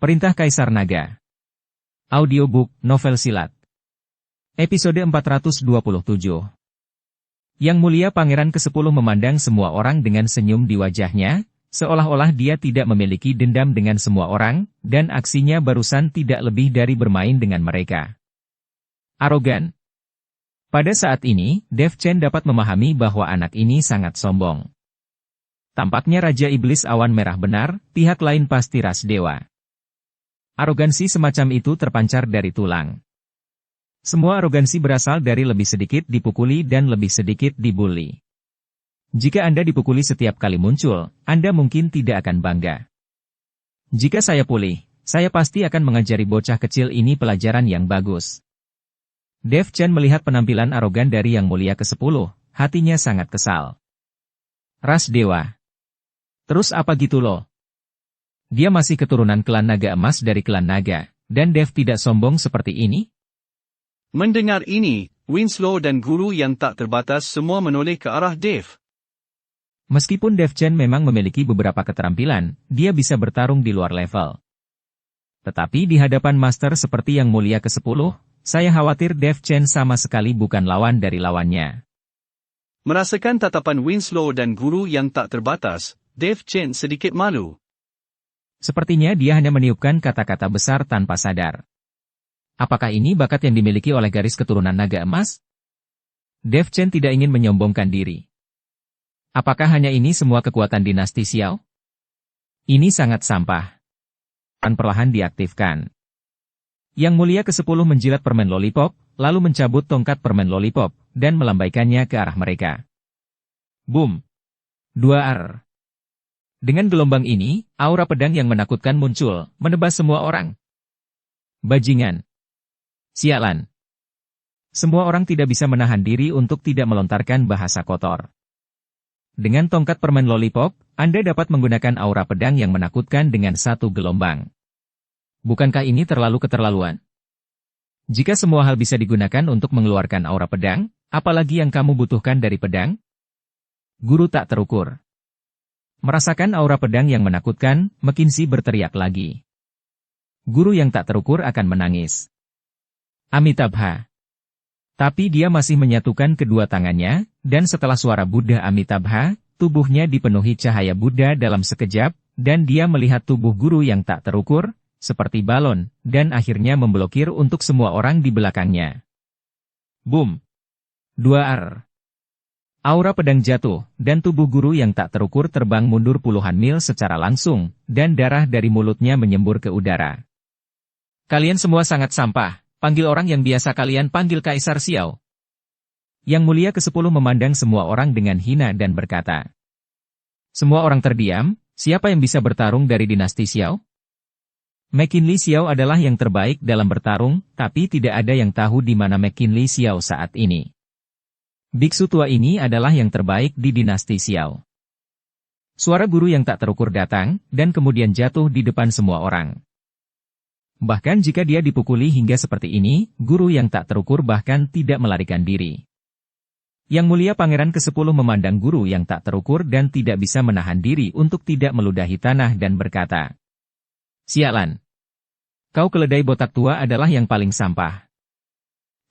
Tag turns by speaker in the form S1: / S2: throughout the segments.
S1: Perintah Kaisar Naga. Audiobook, novel silat. Episode 427. Yang Mulia Pangeran ke-10 memandang semua orang dengan senyum di wajahnya, seolah-olah dia tidak memiliki dendam dengan semua orang, dan aksinya barusan tidak lebih dari bermain dengan mereka. Arogan. Pada saat ini, Dev Chen dapat memahami bahwa anak ini sangat sombong. Tampaknya Raja Iblis Awan Merah benar, pihak lain pasti ras dewa. Arogansi semacam itu terpancar dari tulang. Semua arogansi berasal dari lebih sedikit dipukuli dan lebih sedikit dibully. Jika Anda dipukuli setiap kali muncul, Anda mungkin tidak akan bangga. Jika saya pulih, saya pasti akan mengajari bocah kecil ini pelajaran yang bagus. Dev Chen melihat penampilan arogan dari Yang Mulia ke-10, hatinya sangat kesal. Ras dewa. Terus apa gitu loh? Dia masih keturunan klan naga emas dari klan naga, dan Dev tidak sombong seperti ini?
S2: Mendengar ini, Winslow dan guru yang tak terbatas semua menoleh ke arah Dev.
S1: Meskipun Dev Chen memang memiliki beberapa keterampilan, dia bisa bertarung di luar level. Tetapi di hadapan master seperti Yang Mulia ke-10, saya khawatir Dev Chen sama sekali bukan lawan dari lawannya.
S2: Merasakan tatapan Winslow dan guru yang tak terbatas, Dev Chen sedikit malu.
S1: Sepertinya dia hanya meniupkan kata-kata besar tanpa sadar. Apakah ini bakat yang dimiliki oleh garis keturunan naga emas? Dev Chen tidak ingin menyombongkan diri. Apakah hanya ini semua kekuatan dinasti Xiao? Ini sangat sampah. Dan perlahan diaktifkan. Yang Mulia ke-10 menjilat permen lollipop, lalu mencabut tongkat permen lollipop, dan melambaikannya ke arah mereka. Boom! 2R. Dengan gelombang ini, aura pedang yang menakutkan muncul, menebas semua orang. Bajingan. Sialan. Semua orang tidak bisa menahan diri untuk tidak melontarkan bahasa kotor. Dengan tongkat permen lollipop, Anda dapat menggunakan aura pedang yang menakutkan dengan satu gelombang. Bukankah ini terlalu keterlaluan? Jika semua hal bisa digunakan untuk mengeluarkan aura pedang, apalagi yang kamu butuhkan dari pedang? Guru tak terukur. Merasakan aura pedang yang menakutkan, McKinsey berteriak lagi. Guru yang tak terukur akan menangis. Amitabha. Tapi dia masih menyatukan kedua tangannya, dan setelah suara Buddha Amitabha, tubuhnya dipenuhi cahaya Buddha dalam sekejap, dan dia melihat tubuh guru yang tak terukur, seperti balon, dan akhirnya memblokir untuk semua orang di belakangnya. Boom! 2R. Aura pedang jatuh, dan tubuh guru yang tak terukur terbang mundur puluhan mil secara langsung, dan darah dari mulutnya menyembur ke udara. Kalian semua sangat sampah, panggil orang yang biasa kalian panggil Kaisar Xiao. Yang Mulia ke-10 memandang semua orang dengan hina dan berkata. Semua orang terdiam, siapa yang bisa bertarung dari dinasti Xiao? McKinley Xiao adalah yang terbaik dalam bertarung, tapi tidak ada yang tahu di mana McKinley Xiao saat ini. Biksu tua ini adalah yang terbaik di dinasti Xiao. Suara guru yang tak terukur datang, dan kemudian jatuh di depan semua orang. Bahkan jika dia dipukuli hingga seperti ini, guru yang tak terukur bahkan tidak melarikan diri. Yang Mulia Pangeran ke-10 memandang guru yang tak terukur dan tidak bisa menahan diri untuk tidak meludahi tanah dan berkata, Sialan! Kau keledai botak tua adalah yang paling sampah.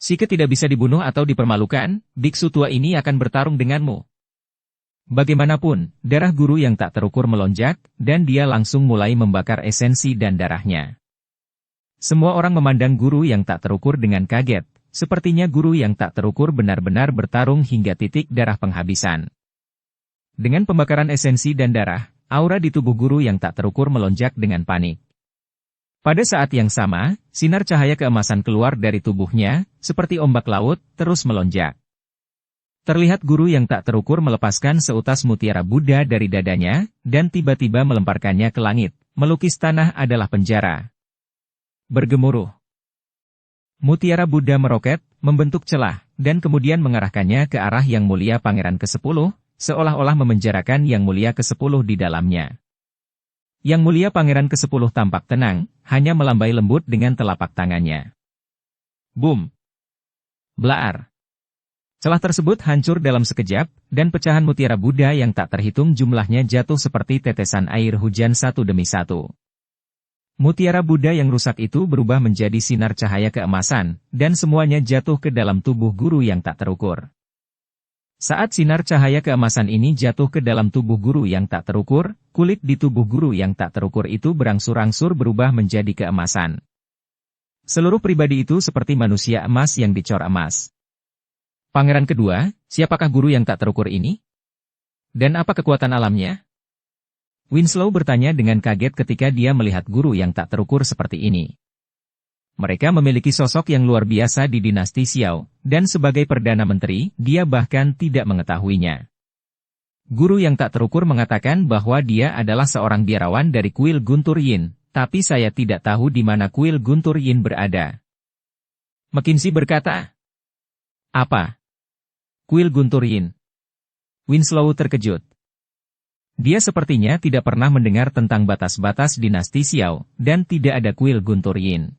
S1: Jika tidak bisa dibunuh atau dipermalukan, biksu tua ini akan bertarung denganmu. Bagaimanapun, darah guru yang tak terukur melonjak, dan dia langsung mulai membakar esensi dan darahnya. Semua orang memandang guru yang tak terukur dengan kaget, sepertinya guru yang tak terukur benar-benar bertarung hingga titik darah penghabisan. Dengan pembakaran esensi dan darah, aura di tubuh guru yang tak terukur melonjak dengan panik. Pada saat yang sama, sinar cahaya keemasan keluar dari tubuhnya, seperti ombak laut, terus melonjak. Terlihat guru yang tak terukur melepaskan seutas mutiara Buddha dari dadanya, dan tiba-tiba melemparkannya ke langit. Melukis tanah adalah penjara. Bergemuruh. Mutiara Buddha meroket, membentuk celah, dan kemudian mengarahkannya ke arah Yang Mulia Pangeran ke-10, seolah-olah memenjarakan Yang Mulia ke-10 di dalamnya. Yang Mulia Pangeran ke-10 tampak tenang, hanya melambai lembut dengan telapak tangannya. Boom! Blaar! Celah tersebut hancur dalam sekejap, dan pecahan mutiara Buddha yang tak terhitung jumlahnya jatuh seperti tetesan air hujan satu demi satu. Mutiara Buddha yang rusak itu berubah menjadi sinar cahaya keemasan, dan semuanya jatuh ke dalam tubuh guru yang tak terukur. Saat sinar cahaya keemasan ini jatuh ke dalam tubuh guru yang tak terukur, kulit di tubuh guru yang tak terukur itu berangsur-angsur berubah menjadi keemasan. Seluruh pribadi itu seperti manusia emas yang dicor emas. Pangeran kedua, siapakah guru yang tak terukur ini? Dan apa kekuatan alamnya? Winslow bertanya dengan kaget ketika dia melihat guru yang tak terukur seperti ini. Mereka memiliki sosok yang luar biasa di dinasti Xiao, dan sebagai Perdana Menteri, dia bahkan tidak mengetahuinya. Guru yang tak terukur mengatakan bahwa dia adalah seorang biarawan dari kuil Guntur Yin, tapi saya tidak tahu di mana kuil Guntur Yin berada. McKinsey berkata, "Apa? Kuil Guntur Yin?" Winslow terkejut. Dia sepertinya tidak pernah mendengar tentang batas-batas dinasti Xiao, dan tidak ada kuil Guntur Yin.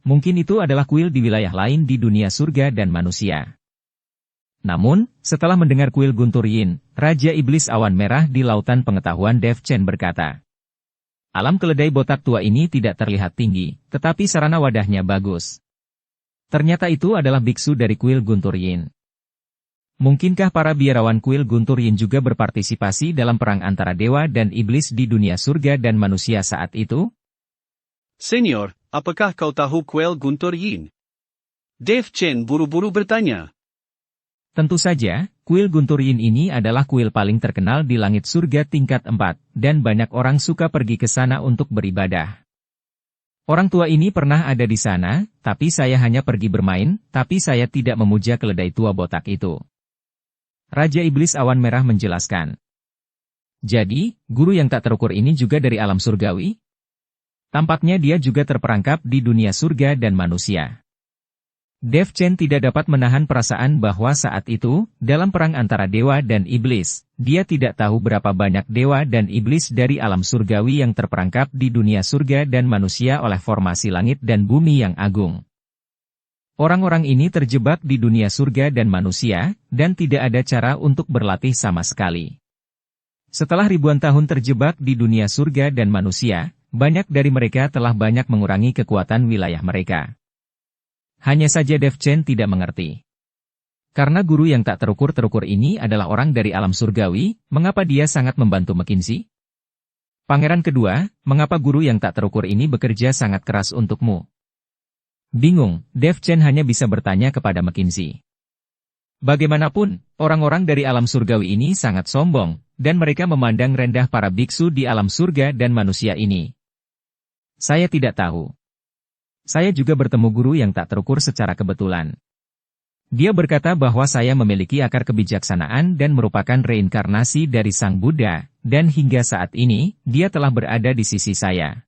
S1: Mungkin itu adalah kuil di wilayah lain di dunia surga dan manusia. Namun, setelah mendengar kuil Guntur Yin, Raja Iblis Awan Merah di Lautan Pengetahuan Dev Chen berkata, "Alam keledai botak tua ini tidak terlihat tinggi, tetapi sarana wadahnya bagus. Ternyata itu adalah biksu dari kuil Guntur Yin. Mungkinkah para biarawan kuil Guntur Yin juga berpartisipasi dalam perang antara dewa dan iblis di dunia surga dan manusia saat itu?"
S2: Senior, apakah kau tahu kuil Guntur Yin? Dev Chen buru-buru bertanya.
S1: Tentu saja, kuil Guntur Yin ini adalah kuil paling terkenal di langit surga tingkat 4, dan banyak orang suka pergi ke sana untuk beribadah. Orang tua ini pernah ada di sana, tapi saya hanya pergi bermain, tapi saya tidak memuja keledai tua botak itu. Raja Iblis Awan Merah menjelaskan. Jadi, guru yang tak terukur ini juga dari alam surgawi? Tampaknya dia juga terperangkap di dunia surga dan manusia. Dev Chen tidak dapat menahan perasaan bahwa saat itu, dalam perang antara dewa dan iblis, dia tidak tahu berapa banyak dewa dan iblis dari alam surgawi yang terperangkap di dunia surga dan manusia oleh formasi langit dan bumi yang agung. Orang-orang ini terjebak di dunia surga dan manusia, dan tidak ada cara untuk berlatih sama sekali. Setelah ribuan tahun terjebak di dunia surga dan manusia, banyak dari mereka telah banyak mengurangi kekuatan wilayah mereka. Hanya saja Dev Chen tidak mengerti. Karena guru yang tak terukur-terukur ini adalah orang dari alam surgawi, mengapa dia sangat membantu McKinsey? Pangeran kedua, mengapa guru yang tak terukur ini bekerja sangat keras untukmu? Bingung, Dev Chen hanya bisa bertanya kepada McKinsey. Bagaimanapun, orang-orang dari alam surgawi ini sangat sombong, dan mereka memandang rendah para biksu di alam surga dan manusia ini. Saya tidak tahu. Saya juga bertemu guru yang tak terukur secara kebetulan. Dia berkata bahwa saya memiliki akar kebijaksanaan dan merupakan reinkarnasi dari Sang Buddha, dan hingga saat ini, dia telah berada di sisi saya.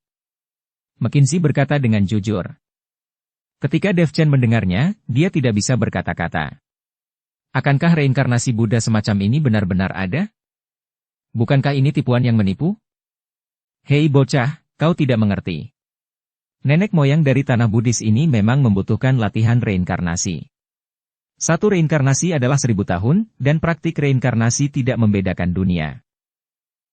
S1: McKinsey berkata dengan jujur. Ketika Dev Chen mendengarnya, dia tidak bisa berkata-kata. Akankah reinkarnasi Buddha semacam ini benar-benar ada? Bukankah ini tipuan yang menipu? Hei bocah, kau tidak mengerti. Nenek moyang dari tanah Buddhis ini memang membutuhkan latihan reinkarnasi. Satu reinkarnasi adalah 1000 tahun, dan praktik reinkarnasi tidak membedakan dunia.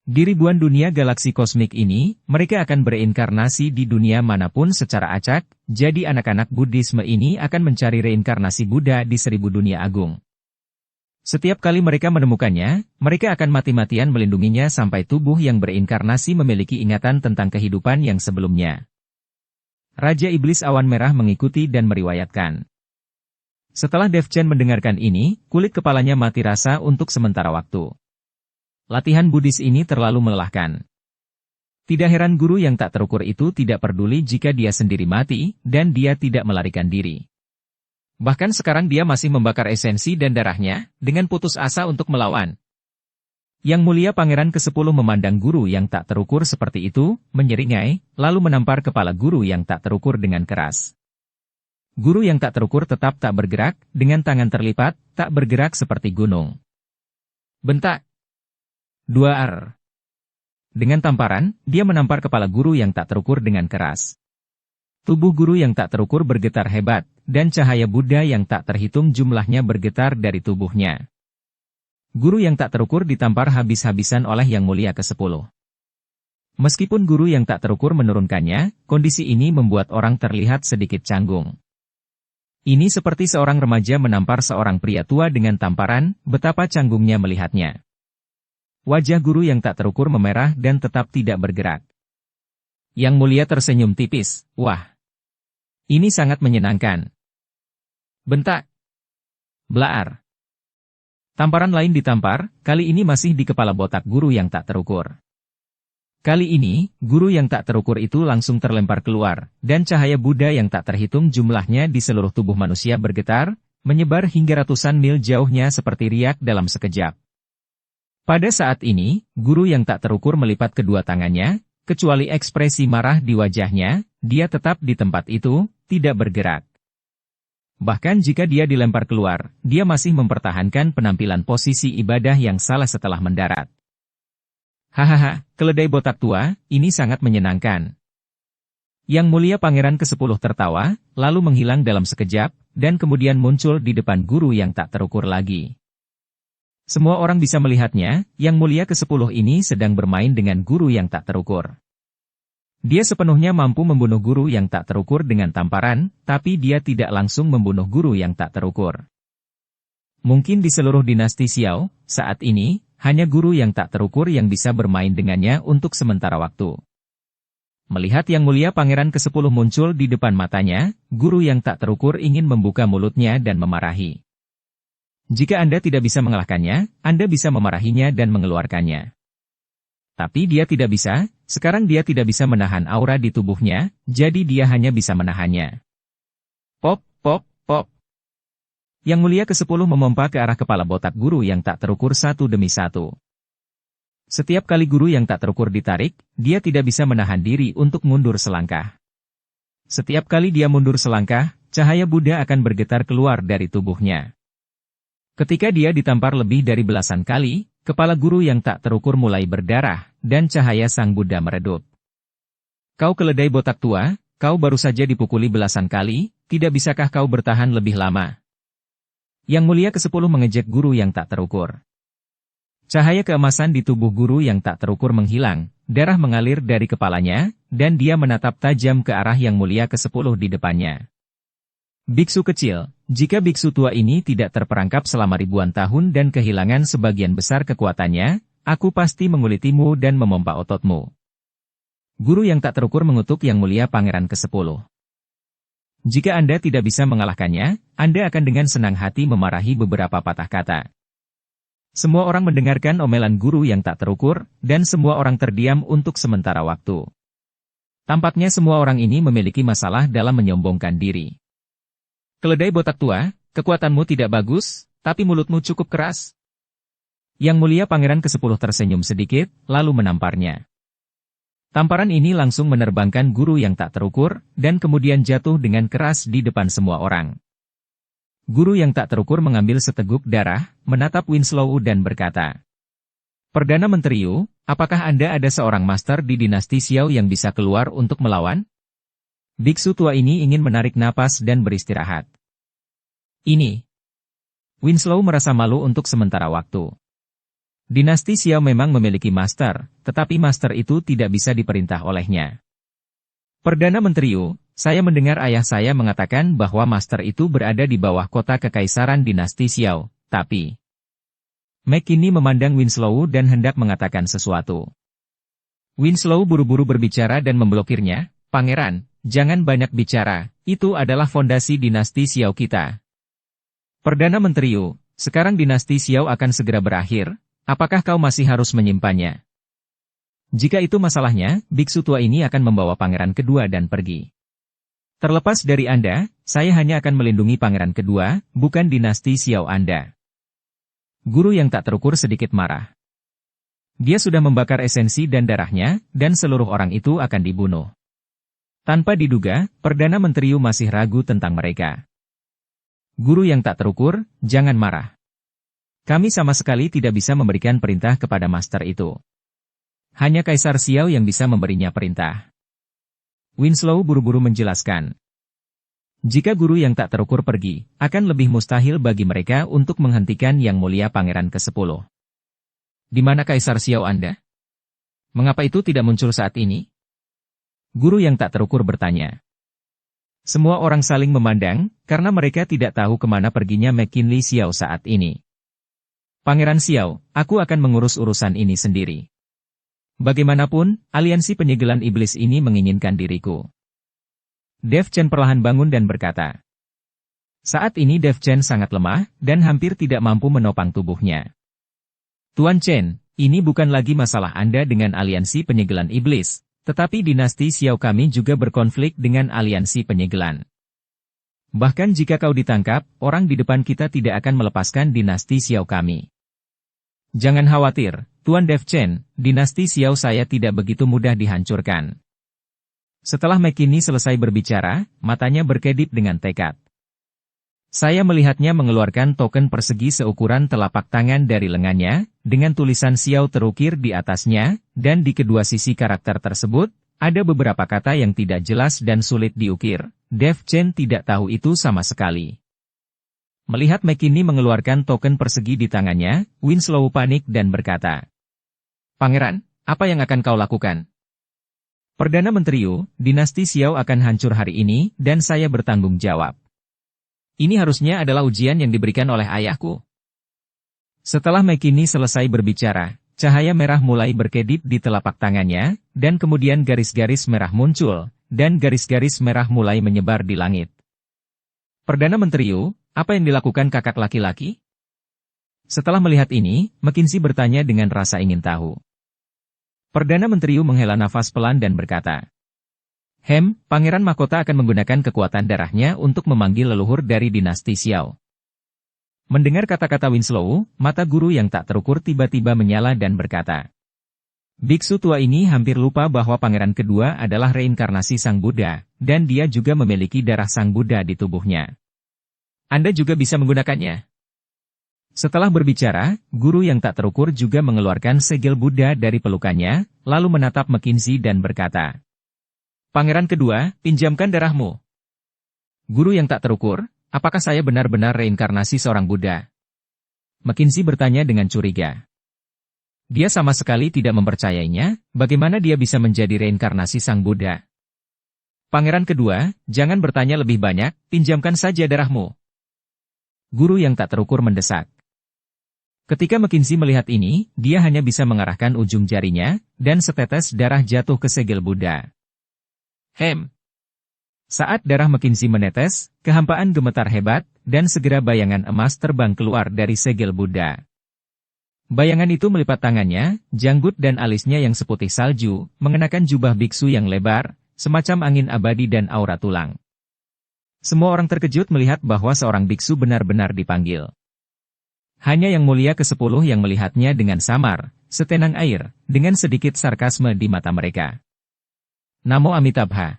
S1: Di ribuan dunia galaksi kosmik ini, mereka akan bereinkarnasi di dunia manapun secara acak, jadi anak-anak Buddhisme ini akan mencari reinkarnasi Buddha di 1000 dunia agung. Setiap kali mereka menemukannya, mereka akan mati-matian melindunginya sampai tubuh yang bereinkarnasi memiliki ingatan tentang kehidupan yang sebelumnya. Raja Iblis Awan Merah mengikuti dan meriwayatkan. Setelah Dev Chen mendengarkan ini, kulit kepalanya mati rasa untuk sementara waktu. Latihan Buddhis ini terlalu melelahkan. Tidak heran guru yang tak terukur itu tidak peduli jika dia sendiri mati, dan dia tidak melarikan diri. Bahkan sekarang dia masih membakar esensi dan darahnya, dengan putus asa untuk melawan. Yang mulia Pangeran ke-10 memandang guru yang tak terukur seperti itu, menyeringai, lalu menampar kepala guru yang tak terukur dengan keras. Guru yang tak terukur tetap tak bergerak, dengan tangan terlipat, tak bergerak seperti gunung. Bentak. 2R. Dengan tamparan, dia menampar kepala guru yang tak terukur dengan keras. Tubuh guru yang tak terukur bergetar hebat, dan cahaya Buddha yang tak terhitung jumlahnya bergetar dari tubuhnya. Guru yang tak terukur ditampar habis-habisan oleh Yang Mulia ke-10. Meskipun guru yang tak terukur menurunkannya, kondisi ini membuat orang terlihat sedikit canggung. Ini seperti seorang remaja menampar seorang pria tua dengan tamparan, betapa canggungnya melihatnya. Wajah guru yang tak terukur memerah dan tetap tidak bergerak. Yang Mulia tersenyum tipis, wah. Ini sangat menyenangkan. Bentak. Blaar. Tamparan lain ditampar, kali ini masih di kepala botak guru yang tak terukur. Kali ini, guru yang tak terukur itu langsung terlempar keluar, dan cahaya Buddha yang tak terhitung jumlahnya di seluruh tubuh manusia bergetar, menyebar hingga ratusan mil jauhnya seperti riak dalam sekejap. Pada saat ini, guru yang tak terukur melipat kedua tangannya, kecuali ekspresi marah di wajahnya, dia tetap di tempat itu, tidak bergerak. Bahkan jika dia dilempar keluar, dia masih mempertahankan penampilan posisi ibadah yang salah setelah mendarat. Hahaha, keledai botak tua, ini sangat menyenangkan. Yang Mulia Pangeran ke-10 tertawa, lalu menghilang dalam sekejap, dan kemudian muncul di depan guru yang tak terukur lagi. Semua orang bisa melihatnya, Yang Mulia ke-10 ini sedang bermain dengan guru yang tak terukur. Dia sepenuhnya mampu membunuh guru yang tak terukur dengan tamparan, tapi dia tidak langsung membunuh guru yang tak terukur. Mungkin di seluruh dinasti Xiao, saat ini, hanya guru yang tak terukur yang bisa bermain dengannya untuk sementara waktu. Melihat Yang Mulia Pangeran ke-10 muncul di depan matanya, guru yang tak terukur ingin membuka mulutnya dan memarahi. Jika Anda tidak bisa mengalahkannya, Anda bisa memarahinya dan mengeluarkannya. Tapi dia tidak bisa, sekarang dia tidak bisa menahan aura di tubuhnya, jadi dia hanya bisa menahannya. Pop, pop, pop. Yang Mulia ke-10 memompa ke arah kepala botak guru yang tak terukur satu demi satu. Setiap kali guru yang tak terukur ditarik, dia tidak bisa menahan diri untuk mundur selangkah. Setiap kali dia mundur selangkah, cahaya Buddha akan bergetar keluar dari tubuhnya. Ketika dia ditampar lebih dari belasan kali, kepala guru yang tak terukur mulai berdarah, dan cahaya Sang Buddha meredup. Kau keledai botak tua, kau baru saja dipukuli belasan kali, tidak bisakah kau bertahan lebih lama? Yang Mulia ke-10 mengejek guru yang tak terukur. Cahaya keemasan di tubuh guru yang tak terukur menghilang, darah mengalir dari kepalanya, dan dia menatap tajam ke arah Yang Mulia ke-10 di depannya. Biksu kecil, jika biksu tua ini tidak terperangkap selama ribuan tahun dan kehilangan sebagian besar kekuatannya, aku pasti mengulitimu dan memompa ototmu. Guru yang tak terukur mengutuk Yang Mulia Pangeran ke-10. Jika Anda tidak bisa mengalahkannya, Anda akan dengan senang hati memarahi beberapa patah kata. Semua orang mendengarkan omelan guru yang tak terukur, dan semua orang terdiam untuk sementara waktu. Tampaknya semua orang ini memiliki masalah dalam menyombongkan diri. Keledai botak tua, kekuatanmu tidak bagus, tapi mulutmu cukup keras. Yang Mulia Pangeran ke-10 tersenyum sedikit, lalu menamparnya. Tamparan ini langsung menerbangkan guru yang tak terukur, dan kemudian jatuh dengan keras di depan semua orang. Guru yang tak terukur mengambil seteguk darah, menatap Winslow dan berkata, Perdana Menteri Yu, apakah Anda ada seorang master di dinasti Xiao yang bisa keluar untuk melawan? Biksu tua ini ingin menarik napas dan beristirahat. Ini. Winslow merasa malu untuk sementara waktu. Dinasti Xiao memang memiliki master, tetapi master itu tidak bisa diperintah olehnya. Perdana Menteri Yu, saya mendengar ayah saya mengatakan bahwa master itu berada di bawah kota kekaisaran dinasti Xiao, tapi... McKinney memandang Winslow dan hendak mengatakan sesuatu. Winslow buru-buru berbicara dan memblokirnya, Pangeran, jangan banyak bicara, itu adalah fondasi dinasti Xiao kita. Perdana Menteri Yu, sekarang dinasti Xiao akan segera berakhir. Apakah kau masih harus menyimpannya? Jika itu masalahnya, biksu tua ini akan membawa pangeran kedua dan pergi. Terlepas dari Anda, saya hanya akan melindungi pangeran kedua, bukan dinasti Xiao Anda. Guru yang tak terukur sedikit marah. Dia sudah membakar esensi dan darahnya, dan seluruh orang itu akan dibunuh. Tanpa diduga, Perdana Menteri Yu masih ragu tentang mereka. Guru yang tak terukur, jangan marah. Kami sama sekali tidak bisa memberikan perintah kepada master itu. Hanya Kaisar Xiao yang bisa memberinya perintah. Winslow buru-buru menjelaskan. Jika guru yang tak terukur pergi, akan lebih mustahil bagi mereka untuk menghentikan Yang Mulia Pangeran ke-10. Di mana Kaisar Xiao Anda? Mengapa itu tidak muncul saat ini? Guru yang tak terukur bertanya. Semua orang saling memandang, karena mereka tidak tahu kemana perginya McKinley Xiao saat ini. Pangeran Xiao, aku akan mengurus urusan ini sendiri. Bagaimanapun, aliansi penyegelan iblis ini menginginkan diriku. Dev Chen perlahan bangun dan berkata. Saat ini Dev Chen sangat lemah, dan hampir tidak mampu menopang tubuhnya. Tuan Chen, ini bukan lagi masalah Anda dengan aliansi penyegelan iblis. Tetapi dinasti Xiao kami juga berkonflik dengan aliansi penyegelan. Bahkan jika kau ditangkap, orang di depan kita tidak akan melepaskan dinasti Xiao kami. Jangan khawatir, Tuan Dev Chen, dinasti Xiao saya tidak begitu mudah dihancurkan. Setelah McKinley selesai berbicara, matanya berkedip dengan tekad. Saya melihatnya mengeluarkan token persegi seukuran telapak tangan dari lengannya, dengan tulisan Xiao terukir di atasnya, dan di kedua sisi karakter tersebut, ada beberapa kata yang tidak jelas dan sulit diukir. Dev Chen tidak tahu itu sama sekali. Melihat McKinley mengeluarkan token persegi di tangannya, Winslow panik dan berkata, Pangeran, apa yang akan kau lakukan? Perdana Menteri Yu, dinasti Xiao akan hancur hari ini, dan saya bertanggung jawab. Ini harusnya adalah ujian yang diberikan oleh ayahku. Setelah McKinley selesai berbicara, cahaya merah mulai berkedip di telapak tangannya, dan kemudian garis-garis merah muncul, dan garis-garis merah mulai menyebar di langit. Perdana Menteri Yu, apa yang dilakukan kakak laki-laki? Setelah melihat ini, McKinsey bertanya dengan rasa ingin tahu. Perdana Menteri Yu menghela nafas pelan dan berkata, Pangeran Mahkota akan menggunakan kekuatan darahnya untuk memanggil leluhur dari dinasti Xiao. Mendengar kata-kata Winslow, mata guru yang tak terukur tiba-tiba menyala dan berkata, Biksu tua ini hampir lupa bahwa pangeran kedua adalah reinkarnasi Sang Buddha, dan dia juga memiliki darah Sang Buddha di tubuhnya. Anda juga bisa menggunakannya. Setelah berbicara, guru yang tak terukur juga mengeluarkan segel Buddha dari pelukannya, lalu menatap McKinsey dan berkata, Pangeran kedua, pinjamkan darahmu. Guru yang tak terukur, apakah saya benar-benar reinkarnasi seorang Buddha? McKinsey bertanya dengan curiga. Dia sama sekali tidak mempercayainya, bagaimana dia bisa menjadi reinkarnasi Sang Buddha. Pangeran kedua, jangan bertanya lebih banyak, pinjamkan saja darahmu. Guru yang tak terukur mendesak. Ketika McKinsey melihat ini, dia hanya bisa mengarahkan ujung jarinya, dan setetes darah jatuh ke segel Buddha. Saat darah McKinsey menetes, kehampaan gemetar hebat, dan segera bayangan emas terbang keluar dari segel Buddha. Bayangan itu melipat tangannya, janggut dan alisnya yang seputih salju, mengenakan jubah biksu yang lebar, semacam angin abadi dan aura tulang. Semua orang terkejut melihat bahwa seorang biksu benar-benar dipanggil. Hanya Yang Mulia ke-10 yang melihatnya dengan samar, setenang air, dengan sedikit sarkasme di mata mereka. Namo Amitabha.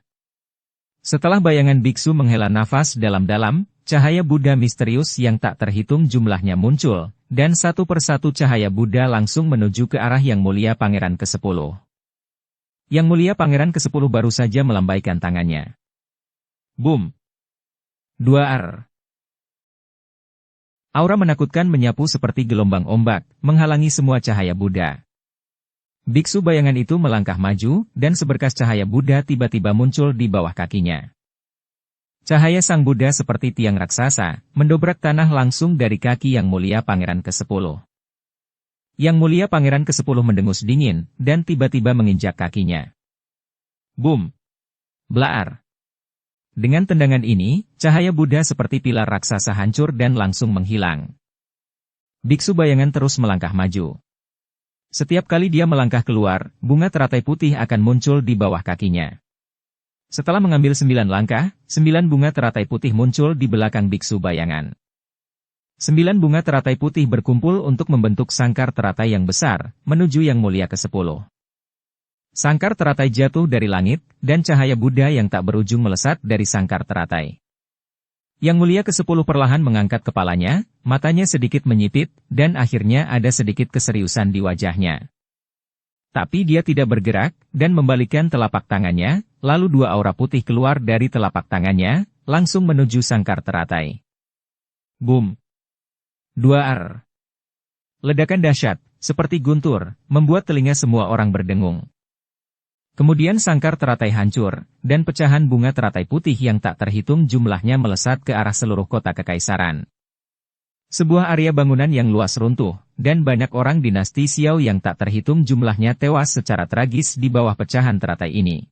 S1: Setelah bayangan biksu menghela nafas dalam-dalam, cahaya Buddha misterius yang tak terhitung jumlahnya muncul, dan satu persatu cahaya Buddha langsung menuju ke arah Yang Mulia Pangeran ke-10. Yang Mulia Pangeran ke-10 baru saja melambaikan tangannya. Boom! 2 Aura menakutkan menyapu seperti gelombang ombak, menghalangi semua cahaya Buddha. Biksu bayangan itu melangkah maju, dan seberkas cahaya Buddha tiba-tiba muncul di bawah kakinya. Cahaya Sang Buddha seperti tiang raksasa, mendobrak tanah langsung dari kaki Yang Mulia Pangeran ke-10. Yang Mulia Pangeran ke-10 mendengus dingin, dan tiba-tiba menginjak kakinya. Boom! Blaar! Dengan tendangan ini, cahaya Buddha seperti pilar raksasa hancur dan langsung menghilang. Biksu bayangan terus melangkah maju. Setiap kali dia melangkah keluar, bunga teratai putih akan muncul di bawah kakinya. Setelah mengambil 9 langkah, 9 bunga teratai putih muncul di belakang biksu bayangan. 9 bunga teratai putih berkumpul untuk membentuk sangkar teratai yang besar, menuju Yang Mulia ke-10. Sangkar teratai jatuh dari langit, dan cahaya Buddha yang tak berujung melesat dari sangkar teratai. Yang Mulia ke-10 perlahan mengangkat kepalanya, matanya sedikit menyipit, dan akhirnya ada sedikit keseriusan di wajahnya. Tapi dia tidak bergerak, dan membalikkan telapak tangannya, lalu 2 aura putih keluar dari telapak tangannya, langsung menuju sangkar teratai. Boom! 2 Ledakan dahsyat, seperti guntur, membuat telinga semua orang berdengung. Kemudian sangkar teratai hancur, dan pecahan bunga teratai putih yang tak terhitung jumlahnya melesat ke arah seluruh kota kekaisaran. Sebuah area bangunan yang luas runtuh, dan banyak orang dinasti Xiao yang tak terhitung jumlahnya tewas secara tragis di bawah pecahan teratai ini.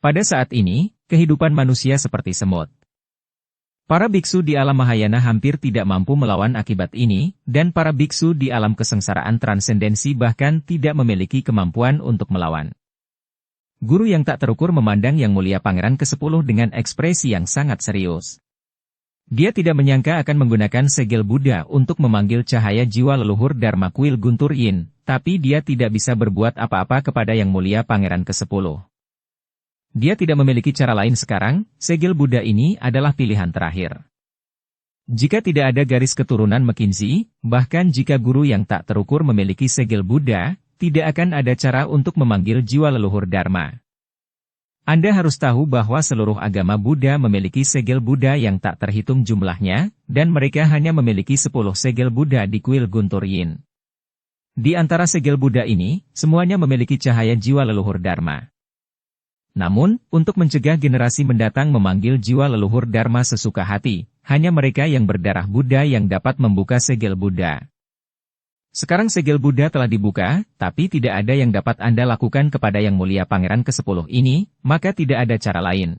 S1: Pada saat ini, kehidupan manusia seperti semut. Para biksu di alam Mahayana hampir tidak mampu melawan akibat ini, dan para biksu di alam kesengsaraan transendensi bahkan tidak memiliki kemampuan untuk melawan. Guru yang tak terukur memandang Yang Mulia Pangeran ke-10 dengan ekspresi yang sangat serius. Dia tidak menyangka akan menggunakan segel Buddha untuk memanggil cahaya jiwa leluhur Dharma Kuil Guntur Yin, tapi dia tidak bisa berbuat apa-apa kepada Yang Mulia Pangeran ke-10. Dia tidak memiliki cara lain sekarang, segel Buddha ini adalah pilihan terakhir. Jika tidak ada garis keturunan McKinsey, bahkan jika guru yang tak terukur memiliki segel Buddha, tidak akan ada cara untuk memanggil jiwa leluhur Dharma. Anda harus tahu bahwa seluruh agama Buddha memiliki segel Buddha yang tak terhitung jumlahnya, dan mereka hanya memiliki 10 segel Buddha di kuil Guntur Yin. Di antara segel Buddha ini, semuanya memiliki cahaya jiwa leluhur Dharma. Namun, untuk mencegah generasi mendatang memanggil jiwa leluhur Dharma sesuka hati, hanya mereka yang berdarah Buddha yang dapat membuka segel Buddha. Sekarang segel Buddha telah dibuka, tapi tidak ada yang dapat Anda lakukan kepada Yang Mulia Pangeran ke-10 ini, maka tidak ada cara lain.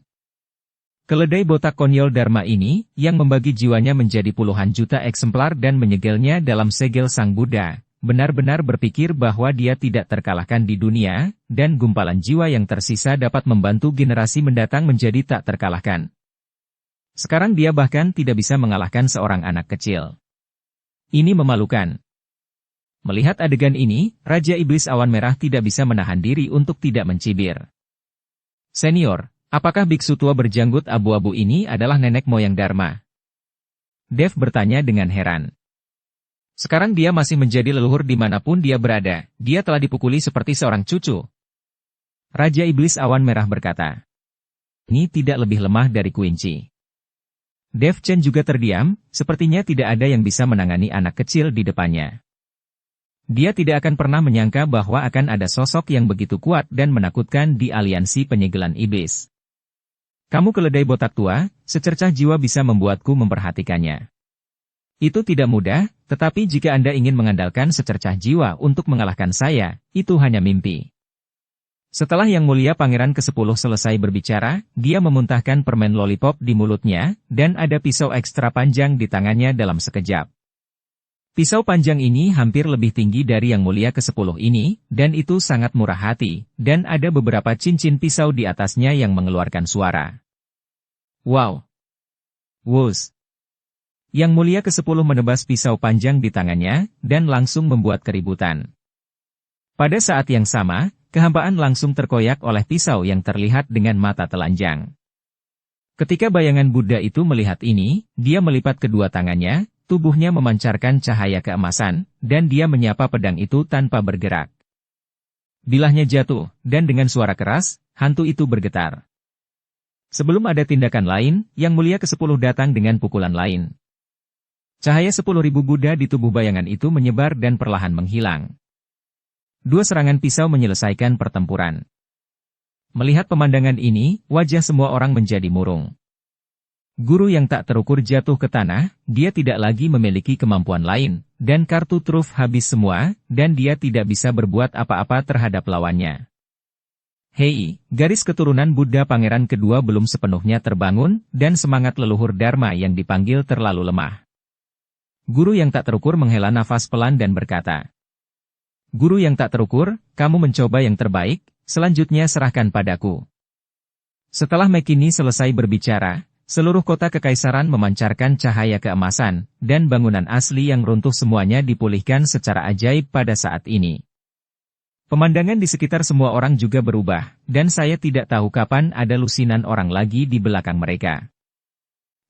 S1: Keledai botak konyol Dharma ini, yang membagi jiwanya menjadi puluhan juta eksemplar dan menyegelnya dalam segel Sang Buddha, benar-benar berpikir bahwa dia tidak terkalahkan di dunia, dan gumpalan jiwa yang tersisa dapat membantu generasi mendatang menjadi tak terkalahkan. Sekarang dia bahkan tidak bisa mengalahkan seorang anak kecil. Ini memalukan. Melihat adegan ini, Raja Iblis Awan Merah tidak bisa menahan diri untuk tidak mencibir. Senior, apakah biksu tua berjanggut abu-abu ini adalah nenek moyang Dharma? Dev bertanya dengan heran. Sekarang dia masih menjadi leluhur dimanapun dia berada, dia telah dipukuli seperti seorang cucu. Raja Iblis Awan Merah berkata. Ini tidak lebih lemah dari kelinci. Dev Chen juga terdiam, sepertinya tidak ada yang bisa menangani anak kecil di depannya. Dia tidak akan pernah menyangka bahwa akan ada sosok yang begitu kuat dan menakutkan di aliansi penyegelan iblis. Kamu keledai botak tua, secercah jiwa bisa membuatku memperhatikannya. Itu tidak mudah, tetapi jika Anda ingin mengandalkan secercah jiwa untuk mengalahkan saya, itu hanya mimpi. Setelah Yang Mulia Pangeran ke-10 selesai berbicara, dia memuntahkan permen lollipop di mulutnya, dan ada pisau ekstra panjang di tangannya dalam sekejap. Pisau panjang ini hampir lebih tinggi dari Yang Mulia ke-10 ini, dan itu sangat murah hati, dan ada beberapa cincin pisau di atasnya yang mengeluarkan suara. Wow! Wus! Yang Mulia ke-10 menebas pisau panjang di tangannya, dan langsung membuat keributan. Pada saat yang sama, kehampaan langsung terkoyak oleh pisau yang terlihat dengan mata telanjang. Ketika bayangan Buddha itu melihat ini, dia melipat kedua tangannya, tubuhnya memancarkan cahaya keemasan, dan dia menyapa pedang itu tanpa bergerak. Bilahnya jatuh, dan dengan suara keras, hantu itu bergetar. Sebelum ada tindakan lain, Yang Mulia ke-10 datang dengan pukulan lain. Cahaya 10.000 Buddha di tubuh bayangan itu menyebar dan perlahan menghilang. Dua serangan pisau menyelesaikan pertempuran. Melihat pemandangan ini, wajah semua orang menjadi murung. Guru yang tak terukur jatuh ke tanah, dia tidak lagi memiliki kemampuan lain, dan kartu truf habis semua, dan dia tidak bisa berbuat apa-apa terhadap lawannya. Hei, garis keturunan Buddha Pangeran kedua belum sepenuhnya terbangun, dan semangat leluhur Dharma yang dipanggil terlalu lemah. Guru yang tak terukur menghela nafas pelan dan berkata, Guru yang tak terukur, kamu mencoba yang terbaik, selanjutnya serahkan padaku. Setelah McKinney selesai berbicara, seluruh kota kekaisaran memancarkan cahaya keemasan, dan bangunan asli yang runtuh semuanya dipulihkan secara ajaib pada saat ini. Pemandangan di sekitar semua orang juga berubah, dan saya tidak tahu kapan ada lusinan orang lagi di belakang mereka.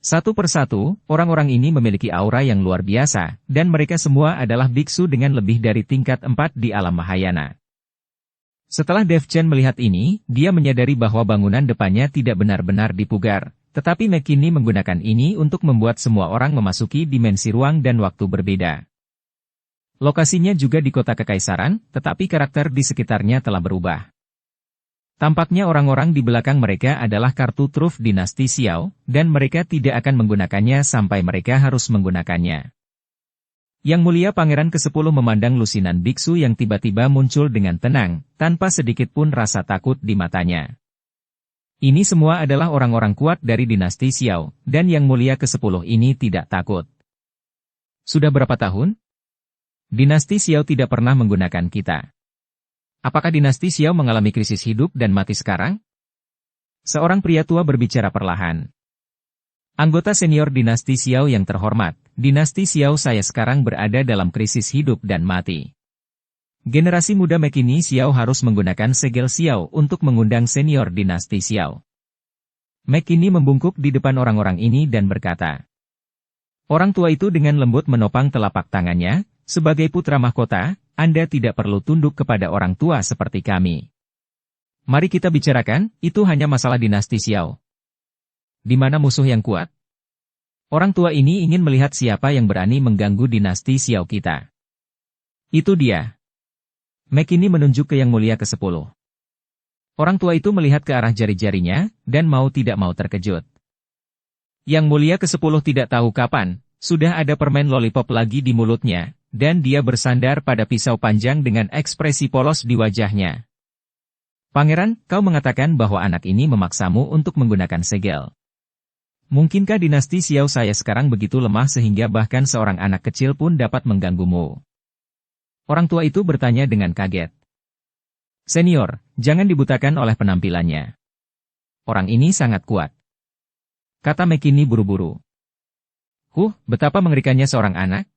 S1: Satu persatu, orang-orang ini memiliki aura yang luar biasa, dan mereka semua adalah biksu dengan lebih dari tingkat 4 di alam Mahayana. Setelah Dev Chen melihat ini, dia menyadari bahwa bangunan depannya tidak benar-benar dipugar, tetapi McKinney menggunakan ini untuk membuat semua orang memasuki dimensi ruang dan waktu berbeda. Lokasinya juga di kota kekaisaran, tetapi karakter di sekitarnya telah berubah. Tampaknya orang-orang di belakang mereka adalah kartu truf dinasti Xiao, dan mereka tidak akan menggunakannya sampai mereka harus menggunakannya. Yang Mulia Pangeran ke-10 memandang lusinan biksu yang tiba-tiba muncul dengan tenang, tanpa sedikit pun rasa takut di matanya. Ini semua adalah orang-orang kuat dari dinasti Xiao, dan Yang Mulia ke-10 ini tidak takut. Sudah berapa tahun? Dinasti Xiao tidak pernah menggunakan kita. Apakah dinasti Xiao mengalami krisis hidup dan mati sekarang? Seorang pria tua berbicara perlahan. Anggota senior dinasti Xiao yang terhormat, dinasti Xiao saya sekarang berada dalam krisis hidup dan mati. Generasi muda Mekini Xiao harus menggunakan segel Xiao untuk mengundang senior dinasti Xiao. Mekini membungkuk di depan orang-orang ini dan berkata. Orang tua itu dengan lembut menopang telapak tangannya, sebagai putra mahkota, Anda tidak perlu tunduk kepada orang tua seperti kami. Mari kita bicarakan, itu hanya masalah dinasti Xiao. Di mana musuh yang kuat? Orang tua ini ingin melihat siapa yang berani mengganggu dinasti Xiao kita. Itu dia. Mekini menunjuk ke Yang Mulia ke-10. Orang tua itu melihat ke arah jari-jarinya, dan mau tidak mau terkejut. Yang Mulia ke-10 tidak tahu kapan, sudah ada permen lollipop lagi di mulutnya, dan dia bersandar pada pisau panjang dengan ekspresi polos di wajahnya. Pangeran, kau mengatakan bahwa anak ini memaksamu untuk menggunakan segel. Mungkinkah dinasti Xiao saya sekarang begitu lemah sehingga bahkan seorang anak kecil pun dapat mengganggumu? Orang tua itu bertanya dengan kaget. Senior, jangan dibutakan oleh penampilannya. Orang ini sangat kuat. Kata Mekini buru-buru. Betapa mengerikannya seorang anak.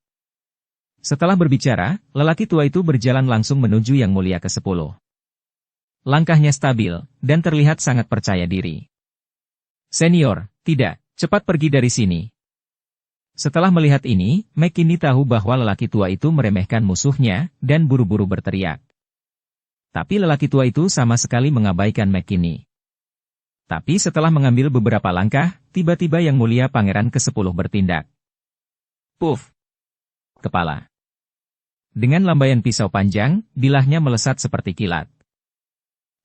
S1: Setelah berbicara, lelaki tua itu berjalan langsung menuju Yang Mulia ke-10. Langkahnya stabil, dan terlihat sangat percaya diri. Senior, tidak, cepat pergi dari sini. Setelah melihat ini, Mekini tahu bahwa lelaki tua itu meremehkan musuhnya, dan buru-buru berteriak. Tapi lelaki tua itu sama sekali mengabaikan Mekini. Tapi setelah mengambil beberapa langkah, tiba-tiba Yang Mulia Pangeran ke-10 bertindak. Puff! Kepala. Dengan lambaian pisau panjang, bilahnya melesat seperti kilat.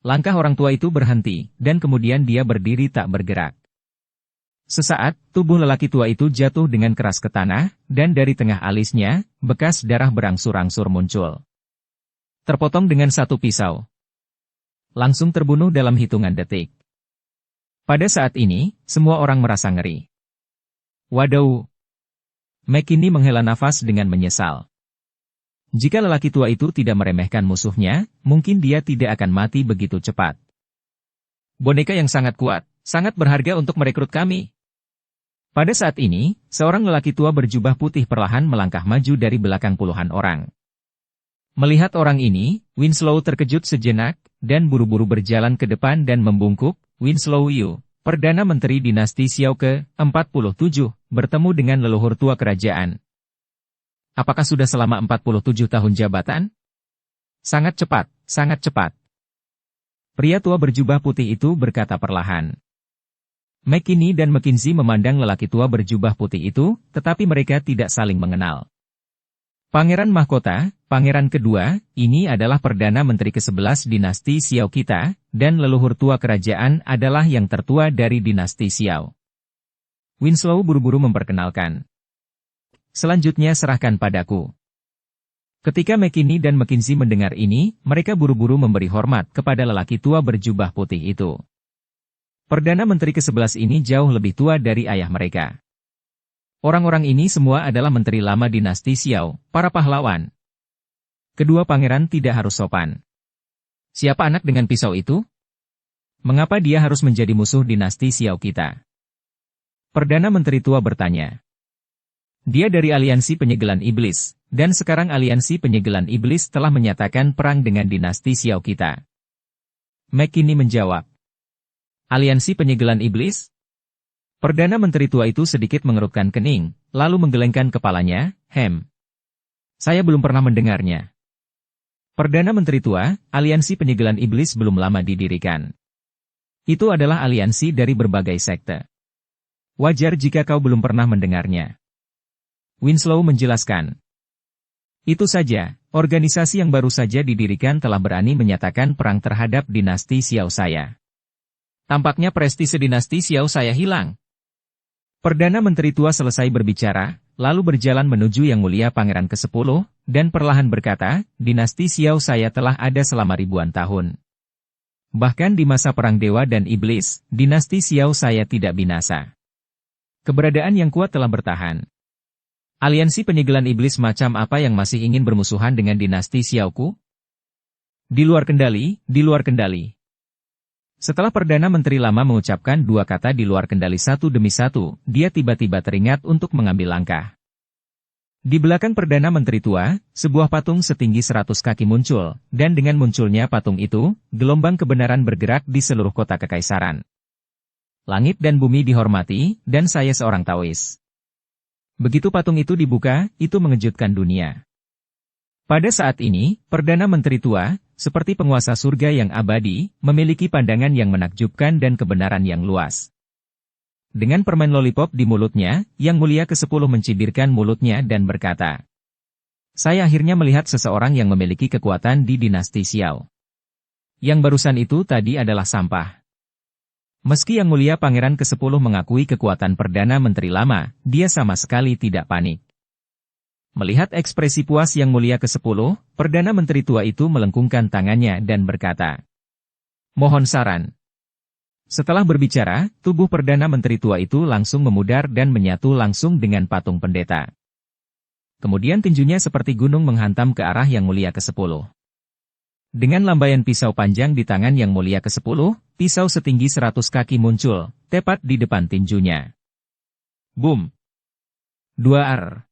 S1: Langkah orang tua itu berhenti, dan kemudian dia berdiri tak bergerak. Sesaat, tubuh lelaki tua itu jatuh dengan keras ke tanah, dan dari tengah alisnya, bekas darah berangsur-angsur muncul. Terpotong dengan satu pisau. Langsung terbunuh dalam hitungan detik. Pada saat ini, semua orang merasa ngeri. Waduh! Mekini menghela nafas dengan menyesal. Jika lelaki tua itu tidak meremehkan musuhnya, mungkin dia tidak akan mati begitu cepat. Boneka yang sangat kuat, sangat berharga untuk merekrut kami. Pada saat ini, seorang lelaki tua berjubah putih perlahan melangkah maju dari belakang puluhan orang. Melihat orang ini, Winslow terkejut sejenak, dan buru-buru berjalan ke depan dan membungkuk. Winslow Yu, Perdana Menteri Dinasti Xiao ke-47, bertemu dengan leluhur tua kerajaan. Apakah sudah selama 47 tahun jabatan? Sangat cepat, sangat cepat. Pria tua berjubah putih itu berkata perlahan. Mekini dan McKinsey memandang lelaki tua berjubah putih itu, tetapi mereka tidak saling mengenal. Pangeran Mahkota, Pangeran kedua, ini adalah Perdana Menteri ke-11 dinasti Xiao kita, dan leluhur tua kerajaan adalah yang tertua dari dinasti Xiao. Winslow buru-buru memperkenalkan. Selanjutnya serahkan padaku. Ketika Mekini dan McKinsey mendengar ini, mereka buru-buru memberi hormat kepada lelaki tua berjubah putih itu. Perdana Menteri ke-11 ini jauh lebih tua dari ayah mereka. Orang-orang ini semua adalah menteri lama dinasti Xiao, para pahlawan. Kedua pangeran tidak harus sopan. Siapa anak dengan pisau itu? Mengapa dia harus menjadi musuh dinasti Xiao kita? Perdana Menteri tua bertanya. Dia dari aliansi penyegelan iblis, dan sekarang aliansi penyegelan iblis telah menyatakan perang dengan dinasti Xiao kita. Mekini menjawab. Aliansi penyegelan iblis? Perdana Menteri tua itu sedikit mengerutkan kening, lalu menggelengkan kepalanya, Saya belum pernah mendengarnya. Perdana Menteri tua, aliansi penyegelan iblis belum lama didirikan. Itu adalah aliansi dari berbagai sekte. Wajar jika kau belum pernah mendengarnya. Winslow menjelaskan. Itu saja, organisasi yang baru saja didirikan telah berani menyatakan perang terhadap dinasti Xiao saya. Tampaknya prestise dinasti Xiao saya hilang. Perdana Menteri tua selesai berbicara, lalu berjalan menuju Yang Mulia Pangeran ke-10, dan perlahan berkata, dinasti Xiao saya telah ada selama ribuan tahun. Bahkan di masa Perang Dewa dan Iblis, dinasti Xiao saya tidak binasa. Keberadaan yang kuat telah bertahan. Aliansi penyegelan iblis macam apa yang masih ingin bermusuhan dengan dinasti Xiaoku? Di luar kendali, di luar kendali. Setelah Perdana Menteri lama mengucapkan dua kata di luar kendali satu demi satu, dia tiba-tiba teringat untuk mengambil langkah. Di belakang Perdana Menteri tua, sebuah patung setinggi 100 kaki muncul, dan dengan munculnya patung itu, gelombang kebenaran bergerak di seluruh kota kekaisaran. Langit dan bumi dihormati, dan saya seorang Taois. Begitu patung itu dibuka, itu mengejutkan dunia. Pada saat ini, Perdana Menteri tua, seperti penguasa surga yang abadi, memiliki pandangan yang menakjubkan dan kebenaran yang luas. Dengan permen lollipop di mulutnya, Yang Mulia ke-10 mencibirkan mulutnya dan berkata, "Saya akhirnya melihat seseorang yang memiliki kekuatan di dinasti Xiao. Yang barusan itu tadi adalah sampah." Meski Yang Mulia Pangeran ke-10 mengakui kekuatan Perdana Menteri lama, dia sama sekali tidak panik. Melihat ekspresi puas Yang Mulia ke-10, Perdana Menteri tua itu melengkungkan tangannya dan berkata, "Mohon saran." Setelah berbicara, tubuh Perdana Menteri tua itu langsung memudar dan menyatu langsung dengan patung pendeta. Kemudian tinjunya seperti gunung menghantam ke arah Yang Mulia ke-10. Dengan lambaian pisau panjang di tangan Yang Mulia ke-10, pisau setinggi 100 kaki muncul, tepat di depan tinjunya. Boom! 2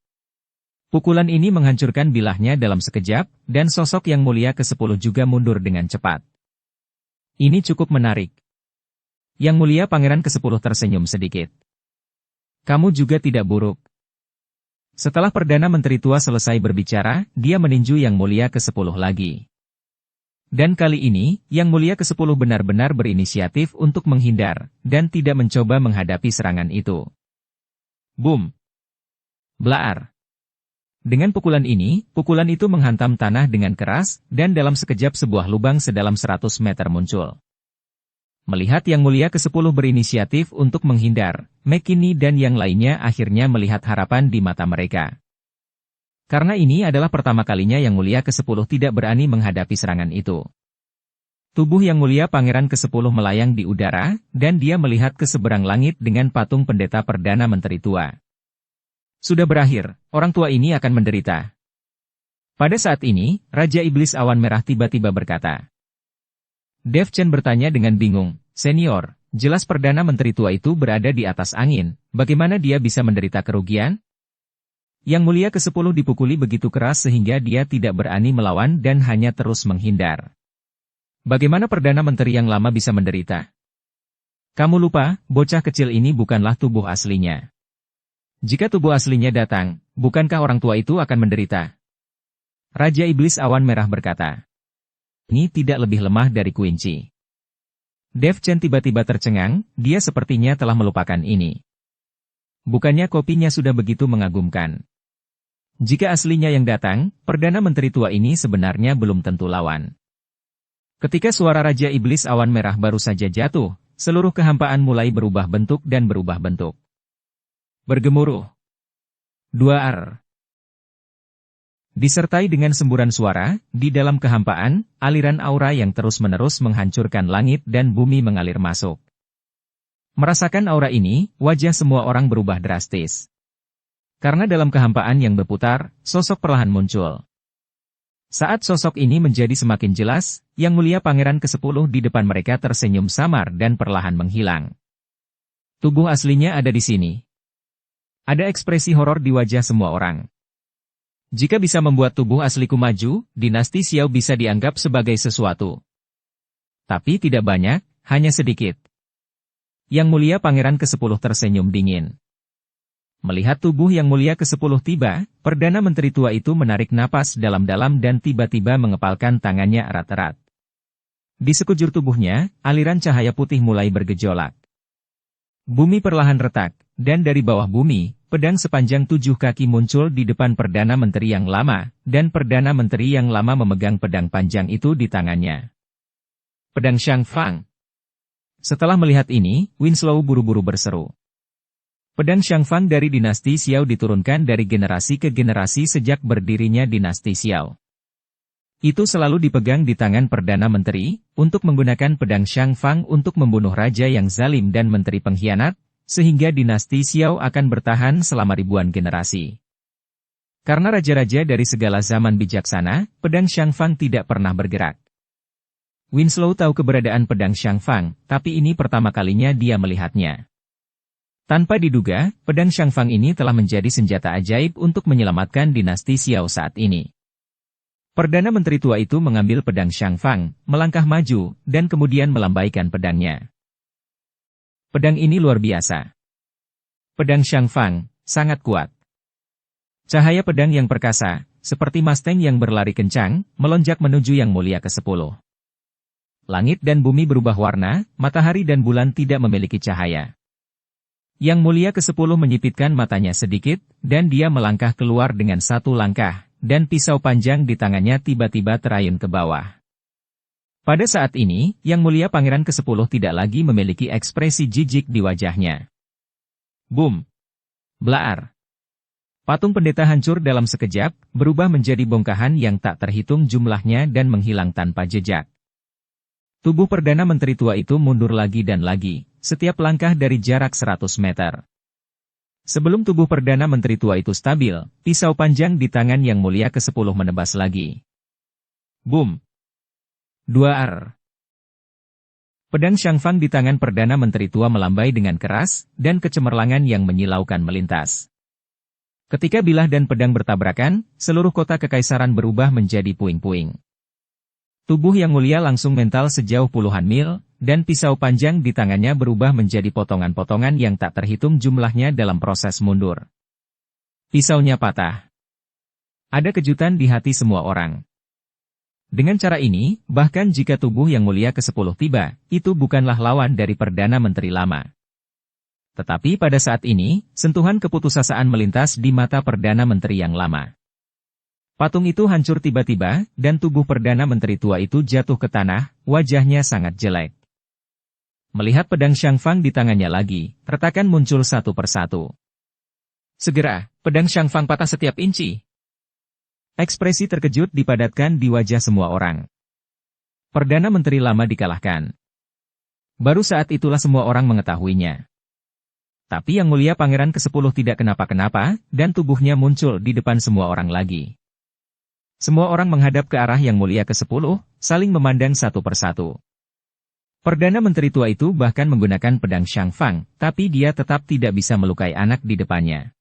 S1: Pukulan ini menghancurkan bilahnya dalam sekejap, dan sosok Yang Mulia ke-10 juga mundur dengan cepat. Ini cukup menarik. Yang Mulia Pangeran ke-10 tersenyum sedikit. "Kamu juga tidak buruk." Setelah Perdana Menteri tua selesai berbicara, dia meninju Yang Mulia ke-10 lagi. Dan kali ini, Yang Mulia ke-10 benar-benar berinisiatif untuk menghindar, dan tidak mencoba menghadapi serangan itu. Boom! Blaar! Dengan pukulan ini, pukulan itu menghantam tanah dengan keras, dan dalam sekejap sebuah lubang sedalam 100 meter muncul. Melihat Yang Mulia ke-10 berinisiatif untuk menghindar, McKinney dan yang lainnya akhirnya melihat harapan di mata mereka. Karena ini adalah pertama kalinya Yang Mulia ke-10 tidak berani menghadapi serangan itu. Tubuh Yang Mulia Pangeran ke-10 melayang di udara, dan dia melihat ke seberang langit dengan patung pendeta Perdana Menteri tua. Sudah berakhir, orang tua ini akan menderita. Pada saat ini, Raja Iblis Awan Merah tiba-tiba berkata. Dev Chen bertanya dengan bingung, "Senior, jelas Perdana Menteri tua itu berada di atas angin, bagaimana dia bisa menderita kerugian?" Yang Mulia ke-10 dipukuli begitu keras sehingga dia tidak berani melawan dan hanya terus menghindar. Bagaimana Perdana Menteri yang lama bisa menderita? Kamu lupa, bocah kecil ini bukanlah tubuh aslinya. Jika tubuh aslinya datang, bukankah orang tua itu akan menderita? Raja Iblis Awan Merah berkata. Ini tidak lebih lemah dari kelinci. Dev Chen tiba-tiba tercengang, dia sepertinya telah melupakan ini. Bukannya kopinya sudah begitu mengagumkan. Jika aslinya yang datang, Perdana Menteri tua ini sebenarnya belum tentu lawan. Ketika suara Raja Iblis Awan Merah baru saja jatuh, seluruh kehampaan mulai berubah bentuk dan berubah bentuk. Bergemuruh. 2 Disertai dengan semburan suara, di dalam kehampaan, aliran aura yang terus-menerus menghancurkan langit dan bumi mengalir masuk. Merasakan aura ini, wajah semua orang berubah drastis. Karena dalam kehampaan yang berputar, sosok perlahan muncul. Saat sosok ini menjadi semakin jelas, Yang Mulia Pangeran ke-10 di depan mereka tersenyum samar dan perlahan menghilang. Tubuh aslinya ada di sini. Ada ekspresi horor di wajah semua orang. Jika bisa membuat tubuh asliku maju, dinasti Xiao bisa dianggap sebagai sesuatu. Tapi tidak banyak, hanya sedikit. Yang Mulia Pangeran ke-10 tersenyum dingin. Melihat tubuh Yang Mulia ke-10 tiba, Perdana Menteri tua itu menarik napas dalam-dalam dan tiba-tiba mengepalkan tangannya erat-erat. Di sekujur tubuhnya, aliran cahaya putih mulai bergejolak. Bumi perlahan retak, dan dari bawah bumi, pedang sepanjang 7 kaki muncul di depan Perdana Menteri yang lama, dan Perdana Menteri yang lama memegang pedang panjang itu di tangannya. Pedang Shang Fang. Setelah melihat ini, Winslow buru-buru berseru. Pedang Shang Fang dari dinasti Xiao diturunkan dari generasi ke generasi sejak berdirinya dinasti Xiao. Itu selalu dipegang di tangan Perdana Menteri, untuk menggunakan pedang Shang Fang untuk membunuh raja yang zalim dan menteri pengkhianat, sehingga dinasti Xiao akan bertahan selama ribuan generasi. Karena raja-raja dari segala zaman bijaksana, pedang Shang Fang tidak pernah bergerak. Winslow tahu keberadaan pedang Shang Fang, tapi ini pertama kalinya dia melihatnya. Tanpa diduga, pedang Shang Fang ini telah menjadi senjata ajaib untuk menyelamatkan dinasti Xiao saat ini. Perdana Menteri tua itu mengambil pedang Shang Fang, melangkah maju, dan kemudian melambaikan pedangnya. Pedang ini luar biasa. Pedang Shang Fang, sangat kuat. Cahaya pedang yang perkasa, seperti Mustang yang berlari kencang, melonjak menuju Yang Mulia ke-10. Langit dan bumi berubah warna, matahari dan bulan tidak memiliki cahaya. Yang Mulia ke-10 menyipitkan matanya sedikit, dan dia melangkah keluar dengan satu langkah, dan pisau panjang di tangannya tiba-tiba terayun ke bawah. Pada saat ini, Yang Mulia Pangeran ke-10 tidak lagi memiliki ekspresi jijik di wajahnya. Boom! Blaar! Patung pendeta hancur dalam sekejap, berubah menjadi bongkahan yang tak terhitung jumlahnya dan menghilang tanpa jejak. Tubuh Perdana Menteri tua itu mundur lagi dan lagi, setiap langkah dari jarak 100 meter. Sebelum tubuh Perdana Menteri tua itu stabil, pisau panjang di tangan Yang Mulia ke-10 menebas lagi. Boom! 2 Pedang Shang Fang di tangan Perdana Menteri tua melambai dengan keras, dan kecemerlangan yang menyilaukan melintas. Ketika bilah dan pedang bertabrakan, seluruh kota kekaisaran berubah menjadi puing-puing. Tubuh Yang Mulia langsung mental sejauh puluhan mil, dan pisau panjang di tangannya berubah menjadi potongan-potongan yang tak terhitung jumlahnya dalam proses mundur. Pisaunya patah. Ada kejutan di hati semua orang. Dengan cara ini, bahkan jika tubuh Yang Mulia ke-10 tiba, itu bukanlah lawan dari Perdana Menteri lama. Tetapi pada saat ini, sentuhan keputusasaan melintas di mata Perdana Menteri yang lama. Patung itu hancur tiba-tiba, dan tubuh Perdana Menteri tua itu jatuh ke tanah, wajahnya sangat jelek. Melihat pedang Shang Fang di tangannya lagi, retakan muncul satu persatu. Segera, pedang Shang Fang patah setiap inci. Ekspresi terkejut dipadatkan di wajah semua orang. Perdana Menteri lama dikalahkan. Baru saat itulah semua orang mengetahuinya. Tapi Yang Mulia Pangeran ke-10 tidak kenapa-kenapa, dan tubuhnya muncul di depan semua orang lagi. Semua orang menghadap ke arah Yang Mulia ke-10, saling memandang satu persatu. Perdana Menteri tua itu bahkan menggunakan pedang Shang Fang, tapi dia tetap tidak bisa melukai anak di depannya.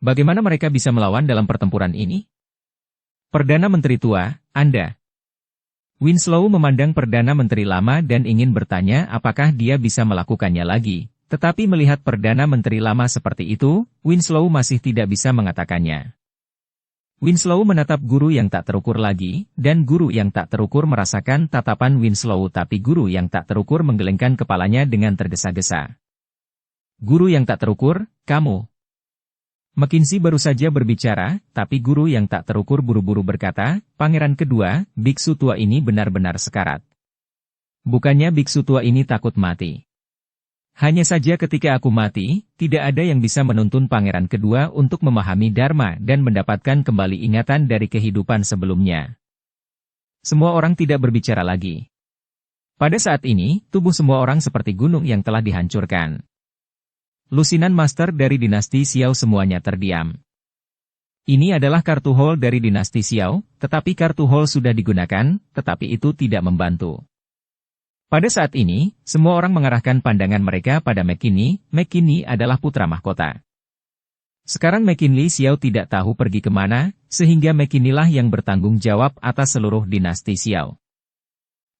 S1: Bagaimana mereka bisa melawan dalam pertempuran ini? Perdana Menteri tua, Anda. Winslow memandang Perdana Menteri lama dan ingin bertanya apakah dia bisa melakukannya lagi, tetapi melihat Perdana Menteri lama seperti itu, Winslow masih tidak bisa mengatakannya. Winslow menatap guru yang tak terukur lagi, dan guru yang tak terukur merasakan tatapan Winslow tapi guru yang tak terukur menggelengkan kepalanya dengan tergesa-gesa. Guru yang tak terukur, kamu. McKinsey baru saja berbicara, tapi guru yang tak terukur buru-buru berkata, Pangeran kedua, biksu tua ini benar-benar sekarat. Bukannya biksu tua ini takut mati. Hanya saja ketika aku mati, tidak ada yang bisa menuntun Pangeran kedua untuk memahami Dharma dan mendapatkan kembali ingatan dari kehidupan sebelumnya. Semua orang tidak berbicara lagi. Pada saat ini, tubuh semua orang seperti gunung yang telah dihancurkan. Lusinan Master dari dinasti Xiao semuanya terdiam. Ini adalah kartu hall dari dinasti Xiao, tetapi kartu hall sudah digunakan, tetapi itu tidak membantu. Pada saat ini, semua orang mengarahkan pandangan mereka pada McKinney. McKinney adalah putra mahkota. Sekarang McKinley Xiao tidak tahu pergi kemana, sehingga McKinney lah yang bertanggung jawab atas seluruh dinasti Xiao.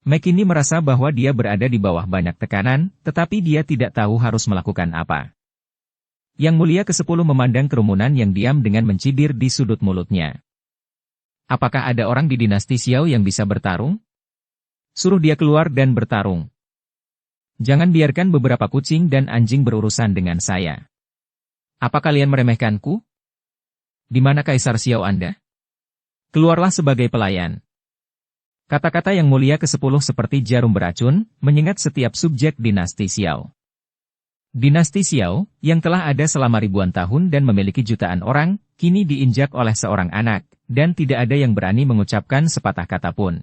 S1: McKinney merasa bahwa dia berada di bawah banyak tekanan, tetapi dia tidak tahu harus melakukan apa. Yang Mulia ke-10 memandang kerumunan yang diam dengan mencibir di sudut mulutnya. Apakah ada orang di dinasti Xiao yang bisa bertarung? Suruh dia keluar dan bertarung. Jangan biarkan beberapa kucing dan anjing berurusan dengan saya. Apa kalian meremehkanku? Di mana Kaisar Xiao Anda? Keluarlah sebagai pelayan. Kata-kata yang mulia ke-10 seperti jarum beracun, menyengat setiap subjek dinasti Xiao. Dinasti Xiao, yang telah ada selama ribuan tahun dan memiliki jutaan orang, kini diinjak oleh seorang anak, dan tidak ada yang berani mengucapkan sepatah kata pun.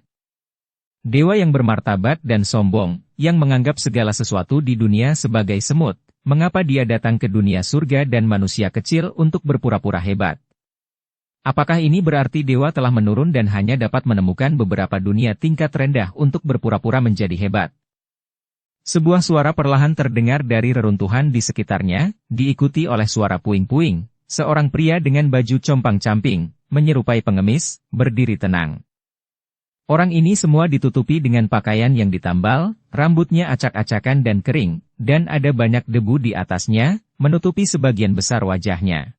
S1: Dewa yang bermartabat dan sombong, yang menganggap segala sesuatu di dunia sebagai semut, mengapa dia datang ke dunia surga dan manusia kecil untuk berpura-pura hebat? Apakah ini berarti dewa telah menurun dan hanya dapat menemukan beberapa dunia tingkat rendah untuk berpura-pura menjadi hebat? Sebuah suara perlahan terdengar dari reruntuhan di sekitarnya, diikuti oleh suara puing-puing. Seorang pria dengan baju compang-camping, menyerupai pengemis, berdiri tenang. Orang ini semua ditutupi dengan pakaian yang ditambal, rambutnya acak-acakan dan kering, dan ada banyak debu di atasnya, menutupi sebagian besar wajahnya.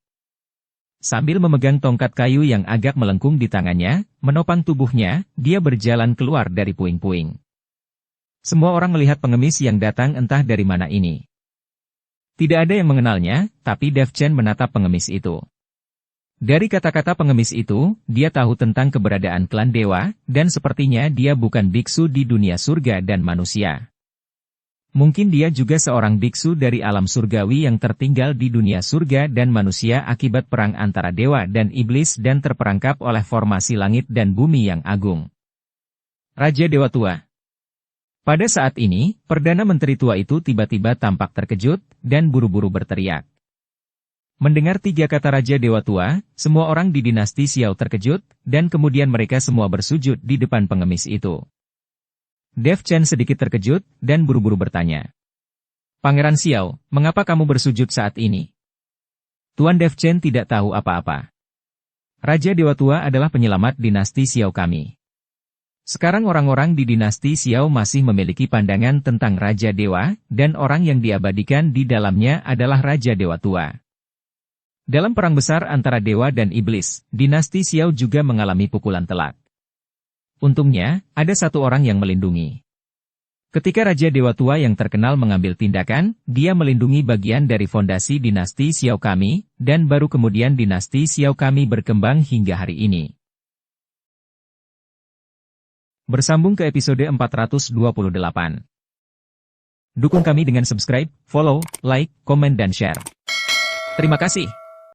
S1: Sambil memegang tongkat kayu yang agak melengkung di tangannya, menopang tubuhnya, dia berjalan keluar dari puing-puing. Semua orang melihat pengemis yang datang entah dari mana ini. Tidak ada yang mengenalnya, tapi Dev Chen menatap pengemis itu. Dari kata-kata pengemis itu, dia tahu tentang keberadaan klan dewa, dan sepertinya dia bukan biksu di dunia surga dan manusia. Mungkin dia juga seorang biksu dari alam surgawi yang tertinggal di dunia surga dan manusia akibat perang antara dewa dan iblis dan terperangkap oleh formasi langit dan bumi yang agung. Raja Dewa Tua. Pada saat ini, Perdana Menteri tua itu tiba-tiba tampak terkejut, dan buru-buru berteriak. Mendengar 3 kata Raja Dewa Tua, semua orang di dinasti Xiao terkejut, dan kemudian mereka semua bersujud di depan pengemis itu. Dev Chen sedikit terkejut, dan buru-buru bertanya. Pangeran Xiao, mengapa kamu bersujud saat ini? Tuan Dev Chen tidak tahu apa-apa. Raja Dewa Tua adalah penyelamat dinasti Xiao kami. Sekarang orang-orang di dinasti Xiao masih memiliki pandangan tentang Raja Dewa, dan orang yang diabadikan di dalamnya adalah Raja Dewa Tua. Dalam perang besar antara dewa dan iblis, dinasti Xiao juga mengalami pukulan telak. Untungnya, ada satu orang yang melindungi. Ketika Raja Dewa Tua yang terkenal mengambil tindakan, dia melindungi bagian dari fondasi dinasti Xiao kami, dan baru kemudian dinasti Xiao kami berkembang hingga hari ini. Bersambung ke episode 428. Dukung kami dengan subscribe, follow, like, komen dan share. Terima kasih.